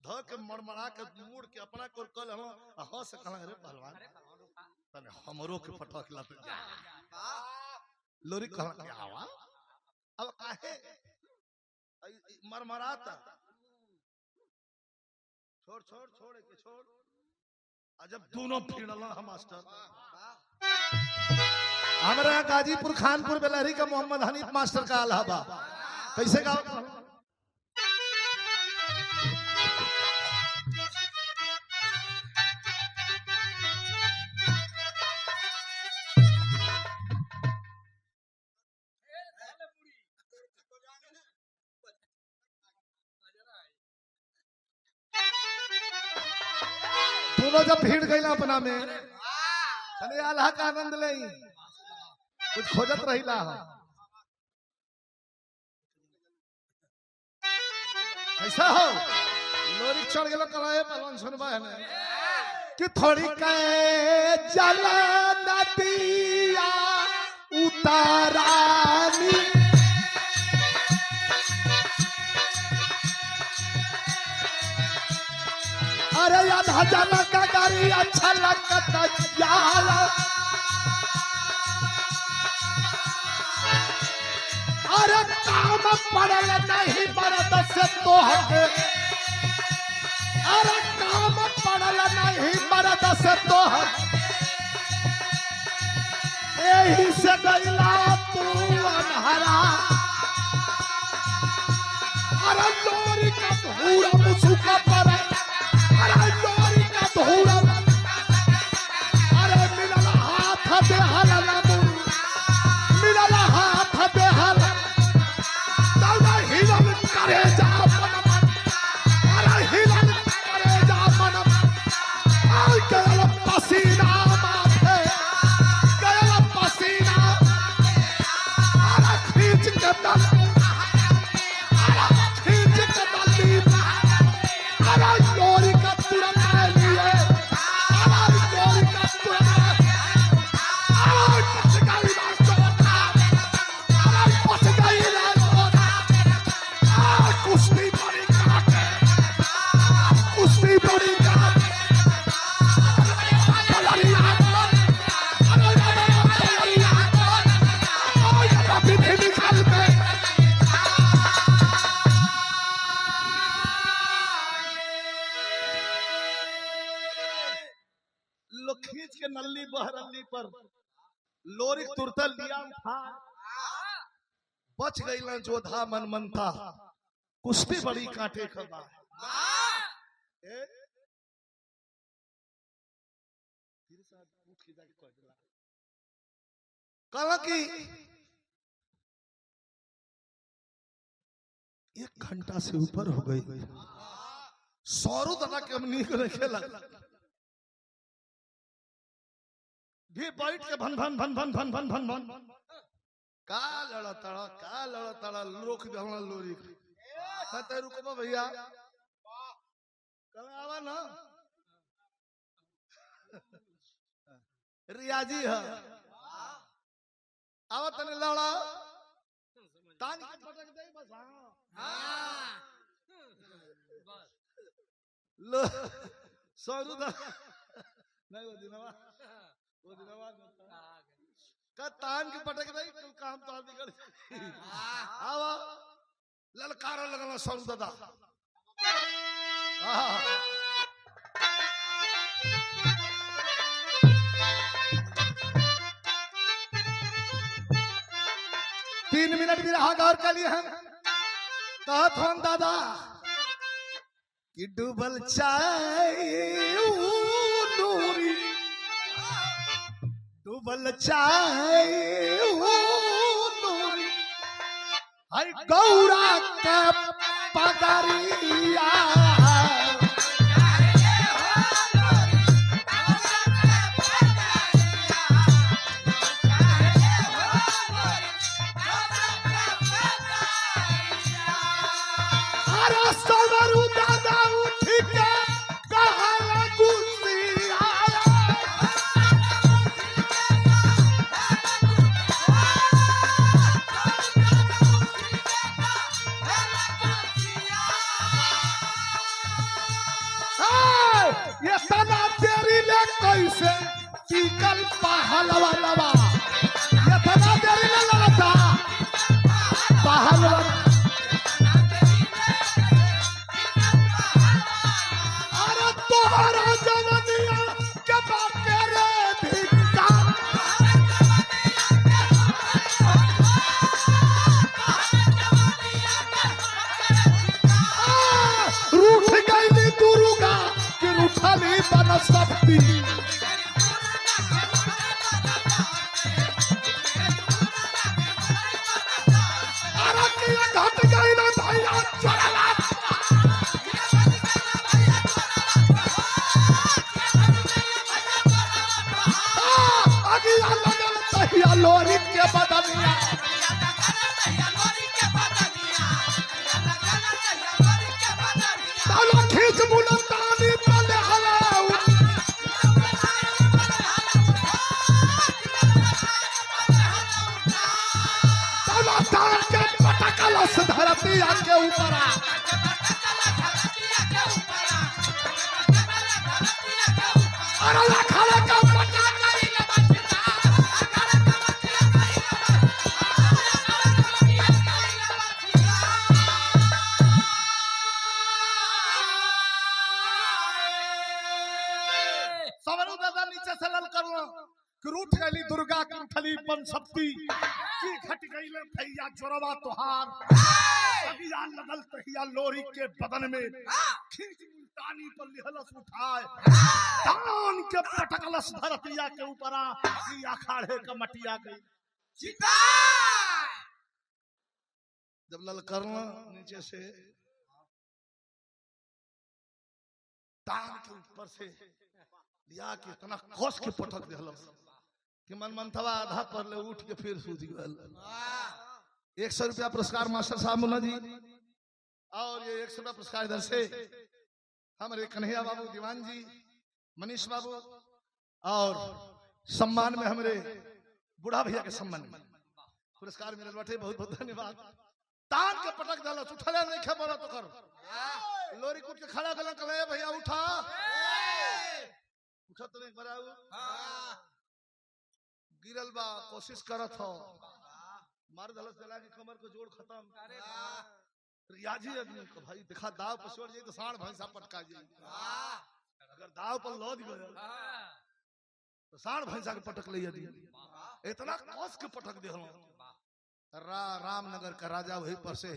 ध के मरमरा के मोड़ के अपना कोर कल हम हंस कहला रे पहलवान तने हमरो के पटक लत जा लोरी कह के आवा अब काहे मरमराता छोड़ छोड़ छोड़ के छोड़ जब दोनों फिरला हम मास्टर हमारा गाजीपुर खानपुर बेलहरी का मोहम्मद हनीफ मास्टर का अलावा कैसे गाओ दोनों जब भीड़ गई ना अपना में तने अल्लाह का आनंद ले कुछ खोजत रही ला ऐसा हो लोरी चढ़ गलो कलाए पलवन सुनबा है कि थोड़ी के जल नदिया उतारानी अरे आधा जना का गाड़ी अच्छा लगता यार अरे काम पड़ल नहीं मरद से तोहके अरे काम पड़ल नहीं मरद से तोहके यही से गईला तू अनहरा अरे लोरी का धूरा मुसुका पर अरे लोरी का धूरा अरे मिलल हाथ बेहल मिलल हाथ बेहल दादा हिलल करे जा मन अरे हिलल करे जा मन आई गयल पसीना माथे गयल पसीना अरे खींच के दल अरे खींच के दली अरे लोरी का तुरंत लिए अरे लोरी का तुरंत अरे पच गई ना चोटा अरे पच गई ना चोटा अरे कुश्ती बड़ी काटे कुश्ती बड़ी काटे बलरिया अरे बलरिया अरे विधि निकाल के लो खींच के नल्ली बहरल्ली पर लोरी तुरतल लिया था बच गई ना जोधा मन मनता कुश्ती बड़ी कांटे खबा कहा कि 1 घंटा से ऊपर हो गई सौरू दादा के हम नीक रखे लगा भी बैठ के भन भन भन भन भन भन भन भन का लड़ा तड़ा लोक दहला लोरी कहते रुको भैया कल आवा ना रियाजी है आवा तने लड़ा तान के पटक दे बस हां लो सौरू दा नहीं वो दिनवा का तान की पटक नहीं कल काम तो निकल आवा ललकारा लगना सौरू दादा तीन मिनट भी रहा गौर कर लिए हम कहा था दादा कि डूबल चाय नूरी डूबल चाय नूरी हर गौरा का पगरिया सवरू दादा उठ के कहा गुस्सिया ये तना तेरी ले कैसे टिकल पहलवानवा इतना देरी न लगता पहलवान अरे तोहरा जवनिया के बाके रे भिक्का रूठ गईली दुर्गा कि रूठली बनस्पति घट गई ना भैया चोरला अगिया लगल तहिया लोरी के बदनिया ताला खींच मुलतानी पले हलाऊ ताला तार के पटकलस धरतिया के ऊपर अरे खड़े का सवरू दादा नीचे से लल कर लो कि रूठ गई दुर्गा की उठली पन शक्ति की घट गई ले भैया जोरवा तोहार अगिया लगल तहिया लोरी के बदन में खींच मुल्तानी पर लिहलस उठाए दान के पटकलस धरतिया के ऊपरा की अखाड़े का मटिया गई जब लल करना नीचे से दान के ऊपर से लिया के इतना खोस के पटक दिहलस कि मनमंथवा आधा पर ले उठ के फिर सूझ गल 100 रुपया पुरस्कार मास्टर साहब मुन्ना जी और ये 100 रुपया पुरस्कार इधर से हमारे कन्हैया बाबू दीवान जी मनीष बाबू और सम्मान में हमारे बूढ़ा भैया के सम्मान में पुरस्कार मिलल बाटे बहुत बहुत धन्यवाद तान के पटक दल उठले नहीं खे बोला तो कर लोरी कूट के खड़ा गलन कहे भैया उठा उठा तो नहीं बराऊ गिरल बा कोशिश करत हो मार दलस जला के कमर को जोड़ खत्म रियाजी आदमी को भाई दिखा दाव पर छोड़ जाए तो साढ़ भैंसा पटका जाए अगर दाव पर लौट गए तो साढ़ भैंसा के पटक ले यदि इतना कस के पटक दे रामनगर का राजा वही पर से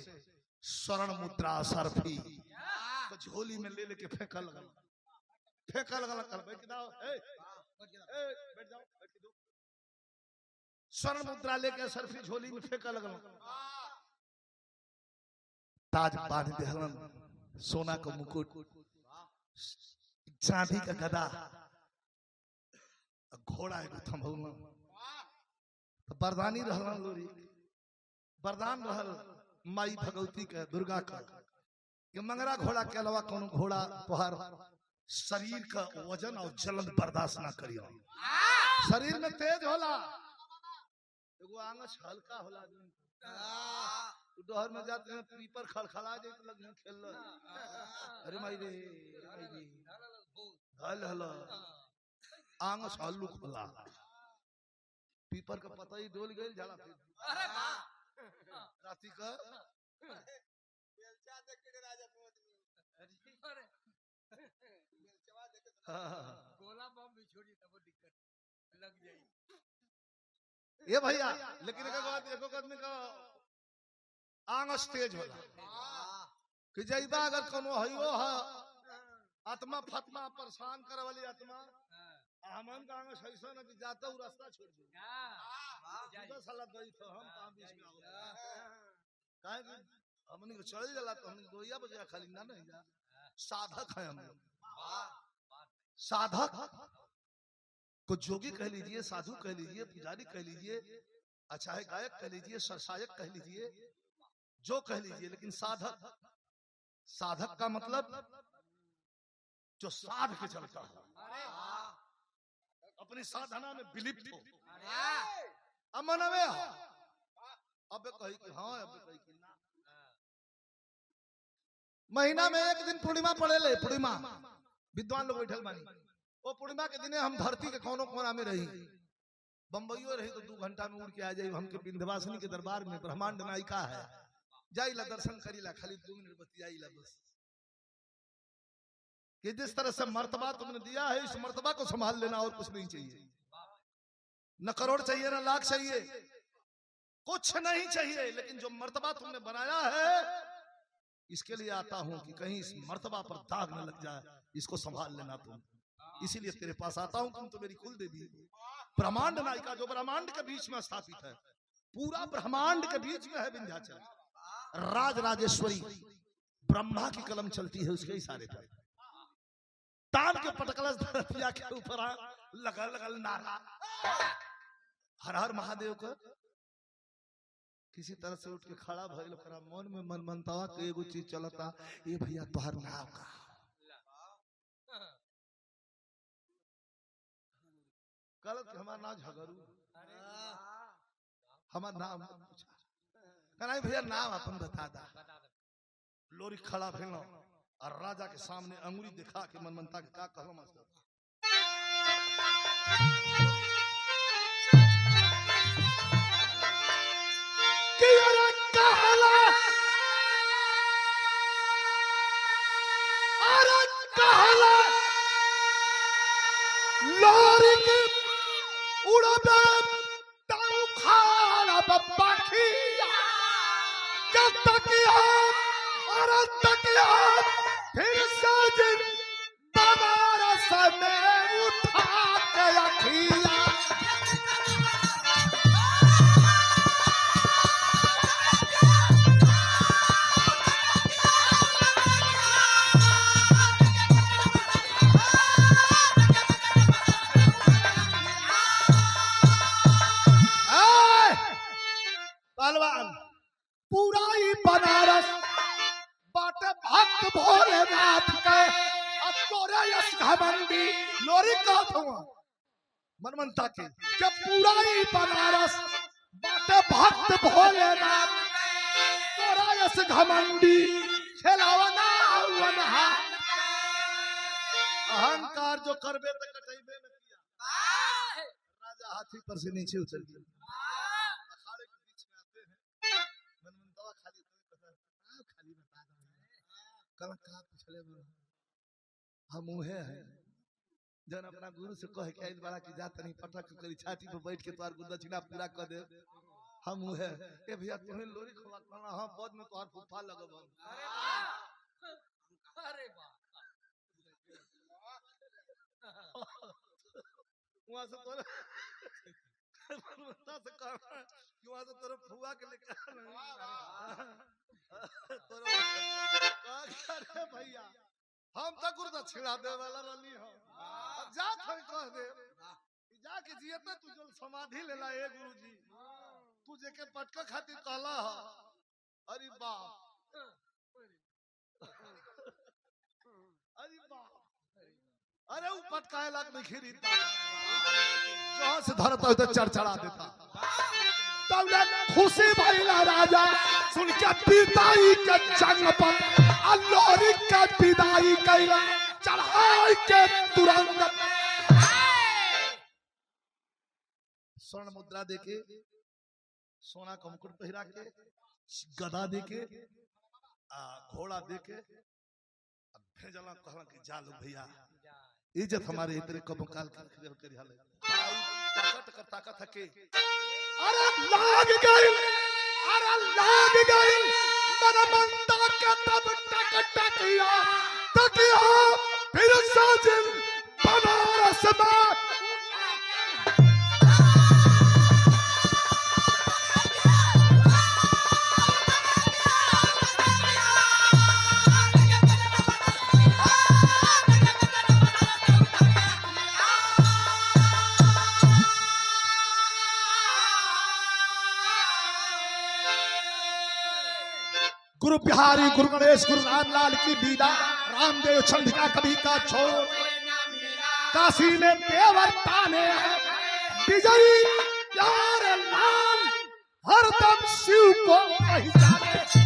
स्वर्ण मुद्रा सरफी तो झोली में ले लेके फेंका लगा कर बैठ जाओ बैठ जाओ स्वर्ण मुद्रा लेके सरफी झोली में फेंका लगा ताज बांध देहलन सोना का मुकुट चांदी का गदा घोड़ा एगो थमौला तो बरदानी रहलन लोरी वरदान रहल माई भगवती के दुर्गा का कि मंगरा घोड़ा के अलावा कोनो घोड़ा तोहार शरीर का वजन और जलन बर्दाश्त ना करियो शरीर में तेज होला एगो आंगस हल्का होला डहर में जाते हैं पीपर खड़खड़ा जाए तो लगे खेल अरे माई रे हल हल आंगस हल्लुक होला पीपर का पता ही डोल गई झाला फिर राती का गोला बम भी छोड़ी तब दिक्कत लग जाई ये भैया लेकिन एक आदमी का आंगस तेज होला कि जइबा अगर कोनो हइयो है आत्मा फात्मा परेशान करे वाली आत्मा हमन का आंगस ऐसा ना कि जाता हूं रास्ता छोड़ दे सीधा साला दई तो हम काम बीच में आओ काहे कि हमनी को चल जाला तो हमनी दोइया बजा खाली ना नहीं जा साधक है हम साधक को जोगी कह लीजिए साधु कह लीजिए पुजारी कह लीजिए अच्छा है गायक कह लीजिए सरसायक कह लीजिए जो कह लीजिए लेकिन साधक साधक का मतलब जो साध के चलता है अपनी साधना में विलिप्त हो अमनवे हो अब कही कि हाँ अब कही कि ना महीना में एक दिन पूर्णिमा पड़े ले पूर्णिमा विद्वान लोग बैठल बानी वो पूर्णिमा के दिने हम धरती के कोनो कोना में रही, बम्बईयो रही तो 2 घंटा में उड़ के आ जाई। हमके विंध्यवासिनी के दरबार में ब्रह्मांड नायिका है, जाइला दर्शन करीला, खाली 2 मिनट बतियाइला बस। कि जिस तरह से मर्तबा तुमने दिया है, इस मर्तबा को संभाल लेना, और कुछ नहीं चाहिए। न करोड़ चाहिए, न लाख चाहिए, कुछ नहीं चाहिए, लेकिन जो मर्तबा तुमने बनाया है इसके लिए आता हूं कि कहीं इस मर्तबा पर दाग न लग जाए, इसको संभाल लेना तुम। इसीलिए तेरे पास आता हूं, तुम तो मेरी कुल देवी, ब्रह्मांड नायिका, जो ब्रह्मांड के बीच में स्थापित है, पूरा ब्रह्मांड के बीच में है विंध्याचल। राज राजेश्वरी ब्रह्मा की कलम चलती है उसके इशारे पर। तान के पटकलस धरतिया के ऊपर लगल लगल नारा हर हर महादेव का। किसी तरह से उठ के खड़ा भइल, मन में मन मनतावा के एगो चीज चलता, ये भैया तोहर नाम का कल हमारा नाम झगड़ू, हमारा नाम पूछा, कहना भैया नाम अपन बता दा। लोरी खड़ा भेल और राजा के सामने अंगुली दिखा के मनमनता के का कहलो मास्टर, कि अरे कहला लोरी के उड़बे ताऊ खाना बप्पाखिया कब तकिया अरे तकिया फिर साजिद बनारस में उठा के अखिया। पूरा ही बनारस बाटे भक्त भोलेनाथ के, अब तोरे यश घमंडी लोरी कहत हुआ मनमनता के, कि पूरा ही बनारस बाटे भक्त भोलेनाथ, तोरा यश घमंडी खेलावना वनहा। अहंकार जो करबे तो कटैबे न किया। राजा हाथी पर से नीचे उतर गया, अखाड़े के बीच में आते हैं, मनमनता खाली खाली बता दो कल का पिछले हम उहे हैं जन अपना गुरु से कह के आइल बड़ा कि जा तनी पटक करी छाती पे बैठ के तोर गुदक्षिणा पूरा कर दे। हम उहे ए भैया तोहे लोरी खवा खाना, हां बाद में तोर फूफा लगब हम। अरे वाह वहां से तोरे मनमनता से कह कि वहां से तोरे फुआ के लेके तोरे अरे भैया हम तो गुरुदक्षिणा दे वाला रहनी हो, अब जा थे कह दे जाके जियते तू जल समाधि लेला ए गुरुजी, तू जेके पटका खातिर कहला ह। अरे बाप अरे बाप, अरे वो पटकाए लग में खीरी जहां से धरता है तो चढ़चढ़ा देता। तब खुशी भइला राजा सुन के पिताई के जंग पर लोरी का विदाई कैला चढ़ाई के तुरंत। स्वर्ण मुद्रा देके, सोना का मुकुट पहिरा के, गदा देके, घोड़ा देके भेजला, कहला कि जा लो भैया इज्जत हमारे इतने कब काल कर हाले ताकत हके। अरे लाग गई मनमनता के तब टक टकिया तकिया फिर साजिद बनारस में। गुरु बिहारी गुरु गणेश गुरु रामलाल की बीदा, रामदेव चंद्रिका कभी का छोड़, काशी में देवर ताने हैं विजयी प्यारे नाम हरदम शिव को पहचाने।